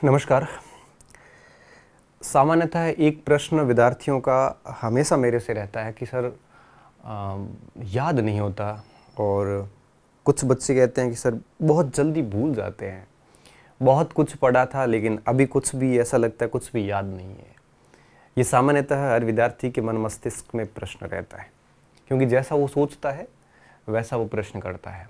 नमस्कार। सामान्यतः एक प्रश्न विद्यार्थियों का हमेशा मेरे से रहता है कि सर याद नहीं होता, और कुछ बच्चे कहते हैं कि सर बहुत जल्दी भूल जाते हैं। बहुत कुछ पढ़ा था लेकिन अभी कुछ भी ऐसा लगता है कुछ भी याद नहीं है। ये सामान्यतः हर विद्यार्थी के मन मस्तिष्क में प्रश्न रहता है, क्योंकि जैसा वो सोचता है वैसा वो प्रश्न करता है।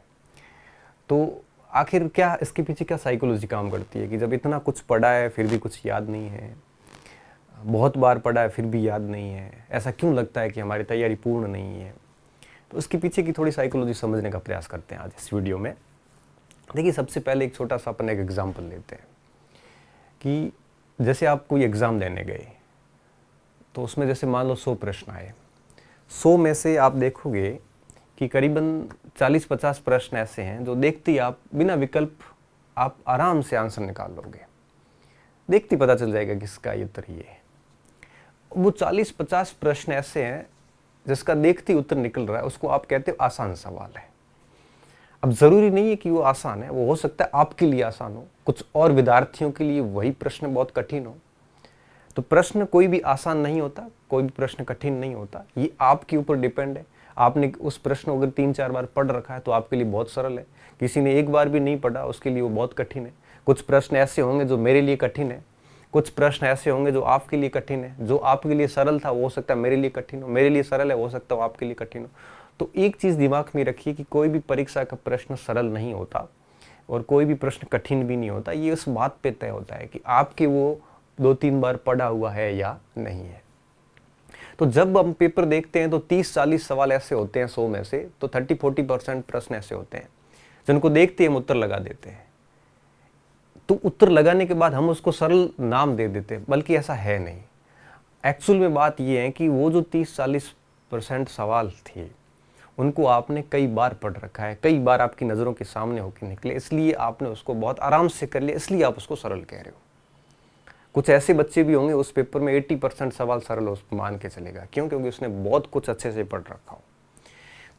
तो आखिर क्या इसके पीछे क्या साइकोलॉजी काम करती है कि जब इतना कुछ पढ़ा है फिर भी कुछ याद नहीं है, बहुत बार पढ़ा है फिर भी याद नहीं है, ऐसा क्यों लगता है कि हमारी तैयारी पूर्ण नहीं है। तो उसके पीछे की थोड़ी साइकोलॉजी समझने का प्रयास करते हैं आज इस वीडियो में। देखिए, सबसे पहले एक छोटा सा अपन एक एग्जाम्पल लेते हैं कि जैसे आप कोई एग्ज़ाम देने गए, तो उसमें जैसे मान लो 100 प्रश्न आए। 100 में से आप देखोगे कि करीबन 40-50 प्रश्न ऐसे हैं जो देखते ही आप बिना विकल्प आप आराम से आंसर निकाल लोगे। देखते ही पता चल जाएगा कि इसका ये उत्तर ये है। वो 40-50 प्रश्न ऐसे हैं जिसका देखते ही उत्तर निकल रहा है, उसको आप कहते हो आसान सवाल है। अब ज़रूरी नहीं है कि वो आसान है, वो हो सकता है आपके लिए आसान हो, कुछ और विद्यार्थियों के लिए वही प्रश्न बहुत कठिन हो। तो प्रश्न कोई भी आसान नहीं होता, कोई भी प्रश्न कठिन नहीं होता, ये आपके ऊपर डिपेंड है। आपने उस प्रश्न को अगर 3-4 बार पढ़ रखा है तो आपके लिए बहुत सरल है। किसी ने एक बार भी नहीं पढ़ा, उसके लिए वो बहुत कठिन है। कुछ प्रश्न ऐसे होंगे जो मेरे लिए कठिन है, कुछ प्रश्न ऐसे होंगे जो आपके लिए कठिन है। जो आपके लिए सरल था वो हो सकता है मेरे लिए कठिन हो, मेरे लिए सरल है वो हो सकता है आपके लिए कठिन हो। तो एक चीज़ दिमाग में रखिए कि कोई भी परीक्षा का प्रश्न सरल नहीं होता और कोई भी प्रश्न कठिन भी नहीं होता। ये उस बात पे तय होता है कि आपके वो 2-3 बार पढ़ा हुआ है या नहीं है। तो जब हम पेपर देखते हैं तो 30-40 सवाल ऐसे होते हैं 100 में से, तो 30-40% प्रश्न ऐसे होते हैं जिनको देखते ही हम उत्तर लगा देते हैं। तो उत्तर लगाने के बाद हम उसको सरल नाम दे देते हैं, बल्कि ऐसा है नहीं। एक्चुअल में बात यह है कि वो जो 30-40% सवाल थे उनको आपने कई बार पढ़ रखा है, कई बार आपकी नज़रों के सामने होकर निकले, इसलिए आपने उसको बहुत आराम से कर लिया, इसलिए आप उसको सरल कह रहे हो। कुछ ऐसे बच्चे भी होंगे उस पेपर में 80% सवाल सरल उसको मान के चलेगा, क्यों? क्योंकि उसने बहुत कुछ अच्छे से पढ़ रखा हो।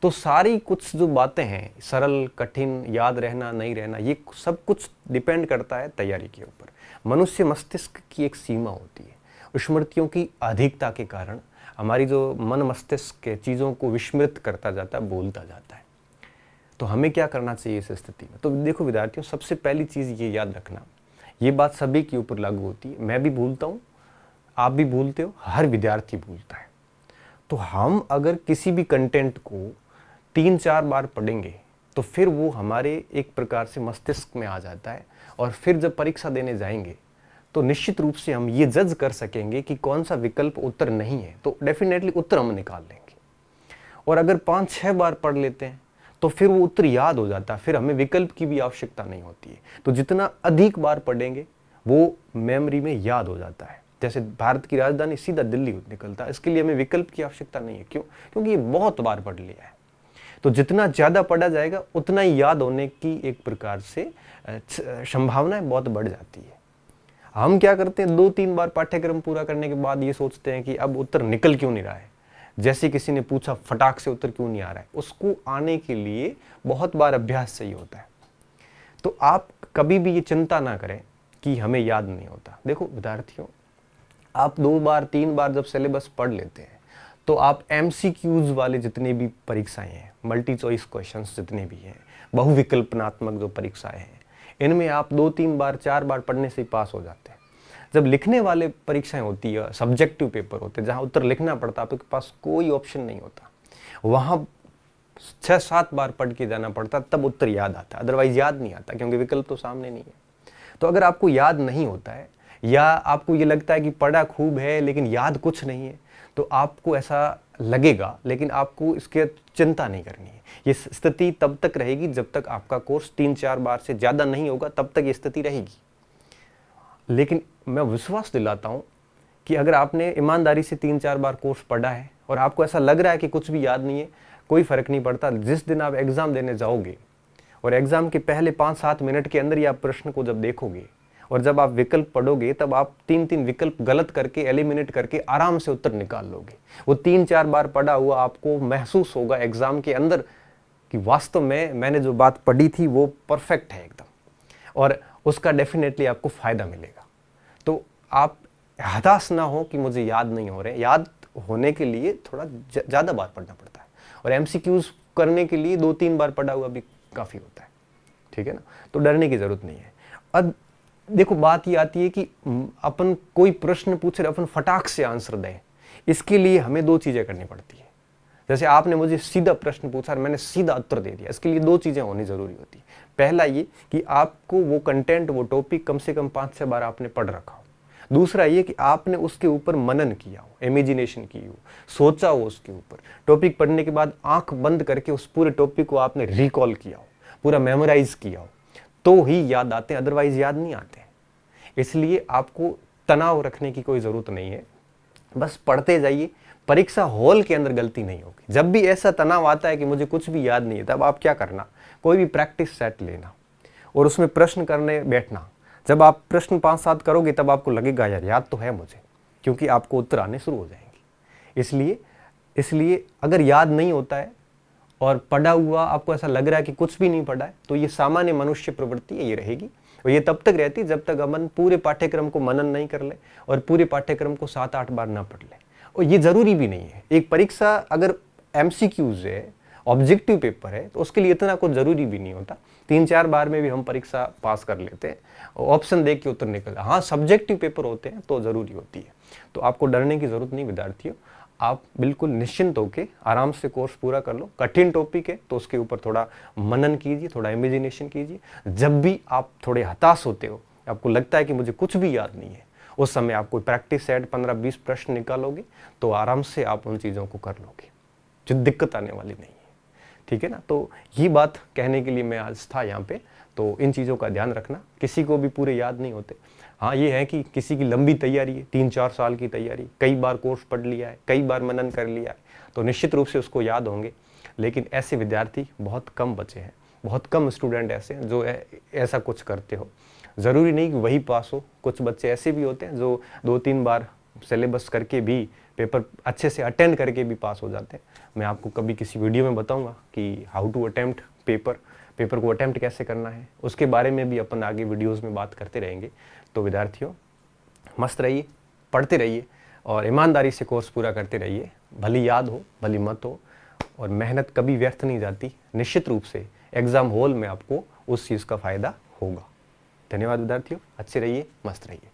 तो सारी कुछ जो बातें हैं, सरल कठिन, याद रहना नहीं रहना, ये सब कुछ डिपेंड करता है तैयारी के ऊपर। मनुष्य मस्तिष्क की एक सीमा होती है। स्मृतियों की अधिकता के कारण हमारी जो मन मस्तिष्क के चीज़ों को विस्मृत करता जाता है, भूलता जाता है। तो हमें क्या करना चाहिए इस स्थिति में? तो देखो विद्यार्थियों, सबसे पहली चीज़ ये याद रखना, ये बात सभी के ऊपर लागू होती है। मैं भी भूलता हूँ, आप भी भूलते हो, हर विद्यार्थी भूलता है। तो हम अगर किसी भी कंटेंट को 3-4 बार पढ़ेंगे तो फिर वो हमारे एक प्रकार से मस्तिष्क में आ जाता है, और फिर जब परीक्षा देने जाएंगे तो निश्चित रूप से हम ये जज कर सकेंगे कि कौन सा विकल्प उत्तर नहीं है, तो डेफिनेटली उत्तर हम निकाल लेंगे। और अगर 5-6 बार पढ़ लेते हैं तो फिर वो उत्तर याद हो जाता है, फिर हमें विकल्प की भी आवश्यकता नहीं होती है। तो जितना अधिक बार पढ़ेंगे वो मेमोरी में याद हो जाता है। जैसे भारत की राजधानी सीधा दिल्ली निकलता है, इसके लिए हमें विकल्प की आवश्यकता नहीं है। क्यों? क्योंकि ये बहुत बार पढ़ लिया है। तो जितना ज़्यादा पढ़ा जाएगा उतना ही याद होने की एक प्रकार से संभावनाएं बहुत बढ़ जाती है। हम क्या करते हैं, 2-3 बार पाठ्यक्रम पूरा करने के बाद ये सोचते हैं कि अब उत्तर निकल क्यों नहीं रहा है। जैसे किसी ने पूछा फटाक से उत्तर क्यों नहीं आ रहा है, उसको आने के लिए बहुत बार अभ्यास चाहिए होता है। तो आप कभी भी ये चिंता ना करें कि हमें याद नहीं होता। देखो विद्यार्थियों, आप 2 बार 3 बार जब सिलेबस पढ़ लेते हैं तो आप MCQs वाले जितने भी परीक्षाएं हैं, मल्टी चॉइस क्वेश्चंस जितने भी हैं, बहुविकल्पनात्मक जो परीक्षाएं हैं, इनमें आप 2-3 बार 4 बार पढ़ने से ही पास हो जाते हैं। जब लिखने वाले परीक्षाएं होती है, सब्जेक्टिव पेपर होते हैं, जहां उत्तर लिखना पड़ता है, आपके पास कोई ऑप्शन नहीं होता, वहां 6-7 बार पढ़ के जाना पड़ता, तब उत्तर याद आता, अदरवाइज याद नहीं आता, क्योंकि विकल्प तो सामने नहीं है। तो अगर आपको याद नहीं होता है या आपको ये लगता है कि पढ़ा खूब है लेकिन याद कुछ नहीं है, तो आपको ऐसा लगेगा, लेकिन आपको इसके चिंता नहीं करनी है। ये स्थिति तब तक रहेगी जब तक आपका कोर्स 3-4 बार से ज़्यादा नहीं होगा, तब तक ये स्थिति रहेगी। लेकिन मैं विश्वास दिलाता हूँ कि अगर आपने ईमानदारी से 3-4 बार कोर्स पढ़ा है और आपको ऐसा लग रहा है कि कुछ भी याद नहीं है, कोई फ़र्क नहीं पड़ता। जिस दिन आप एग्ज़ाम देने जाओगे और एग्ज़ाम के पहले 5-7 मिनट के अंदर ही आप प्रश्न को जब देखोगे और जब आप विकल्प पढ़ोगे, तब आप 3-3 विकल्प गलत करके, एलिमिनेट करके आराम से उत्तर निकाल लोगे। वो 3-4 बार पढ़ा हुआ आपको महसूस होगा एग्ज़ाम के अंदर कि वास्तव में मैंने जो बात पढ़ी थी वो परफेक्ट है एकदम, और उसका डेफिनेटली आपको फ़ायदा मिलेगा। तो आप हताश ना हो कि मुझे याद नहीं हो रहे। याद होने के लिए थोड़ा ज़्यादा बार पढ़ना पड़ता है, और एमसीक्यूज करने के लिए 2-3 बार पढ़ा हुआ भी काफ़ी होता है, ठीक है ना। तो डरने की ज़रूरत नहीं है। अब देखो बात ये आती है कि अपन कोई प्रश्न पूछे अपन फटाक से आंसर दें, इसके लिए हमें 2 चीज़ें करनी पड़ती है। जैसे आपने मुझे सीधा प्रश्न पूछा और मैंने सीधा उत्तर दे दिया, इसके लिए 2 चीज़ें होनी ज़रूरी होती है। पहला ये कि आपको वो कंटेंट, वो टॉपिक कम से कम 5-6 बार आपने पढ़ रखा हो। दूसरा ये कि आपने उसके ऊपर मनन किया हो, इमेजिनेशन की हो, सोचा हो उसके ऊपर। टॉपिक पढ़ने के बाद आंख बंद करके उस पूरे टॉपिक को आपने रिकॉल किया हो, पूरा मेमोराइज किया हो, तो ही याद आते हैं, अदरवाइज याद नहीं आते। इसलिए आपको तनाव रखने की कोई ज़रूरत नहीं है, बस पढ़ते जाइए। परीक्षा हॉल के अंदर गलती नहीं होगी। जब भी ऐसा तनाव आता है कि मुझे कुछ भी याद नहीं है, तब आप क्या करना, कोई भी प्रैक्टिस सेट लेना और उसमें प्रश्न करने बैठना। जब आप प्रश्न 5-7 करोगे तब आपको लगेगा यार याद तो है मुझे, क्योंकि आपको उत्तर आने शुरू हो जाएंगे। इसलिए अगर याद नहीं होता है और पढ़ा हुआ आपको ऐसा लग रहा है कि कुछ भी नहीं पढ़ा है, तो ये सामान्य मनुष्य प्रवृत्ति है, ये रहेगी। और ये तब तक रहती जब तक अपन पूरे पाठ्यक्रम को मनन नहीं कर ले और पूरे पाठ्यक्रम को 7-8 बार ना पढ़ ले। और ये जरूरी भी नहीं है। एक परीक्षा अगर एमसीक्यूज है, ऑब्जेक्टिव पेपर है, तो उसके लिए इतना कुछ जरूरी भी नहीं होता। 3-4 बार में भी हम परीक्षा पास कर लेते हैं, ऑप्शन देख के उत्तर निकल। हाँ, सब्जेक्टिव पेपर होते हैं तो जरूरी होती है। तो आपको डरने की जरूरत नहीं विद्यार्थियों, आप बिल्कुल निश्चिंत होकर आराम से कोर्स पूरा कर लो। कठिन टॉपिक है तो उसके ऊपर थोड़ा मनन कीजिए, थोड़ा इमेजिनेशन कीजिए। जब भी आप थोड़े हताश होते हो, आपको लगता है कि मुझे कुछ भी याद नहीं है, उस समय आप कोई प्रैक्टिस सेट 15-20 प्रश्न निकालोगे तो आराम से आप उन चीज़ों को कर लोगे, जो दिक्कत आने वाली नहीं है, ठीक है ना। तो ये बात कहने के लिए मैं आज था यहाँ पे। तो इन चीज़ों का ध्यान रखना, किसी को भी पूरे याद नहीं होते। हाँ, ये है कि किसी की लंबी तैयारी है, 3-4 साल की तैयारी, कई बार कोर्स पढ़ लिया है, कई बार मनन कर लिया है, तो निश्चित रूप से उसको याद होंगे। लेकिन ऐसे विद्यार्थी बहुत कम बचे हैं, बहुत कम स्टूडेंट ऐसे हैं जो ऐसा कुछ करते हो। ज़रूरी नहीं कि वही पास हो, कुछ बच्चे ऐसे भी होते हैं जो 2-3 बार सिलेबस करके भी, पेपर अच्छे से अटेंड करके भी पास हो जाते हैं। मैं आपको कभी किसी वीडियो में बताऊंगा कि हाउ टू अटेम्प्ट पेपर को अटेम्प्ट कैसे करना है, उसके बारे में भी अपन आगे वीडियोस में बात करते रहेंगे। तो विद्यार्थियों, मस्त रहिए, पढ़ते रहिए और ईमानदारी से कोर्स पूरा करते रहिए। भली याद हो भली मत हो, और मेहनत कभी व्यर्थ नहीं जाती। निश्चित रूप से एग्ज़ाम हॉल में आपको उस चीज़ का फ़ायदा होगा। धन्यवाद विद्यार्थियों, अच्छे रहिए, मस्त रहिए।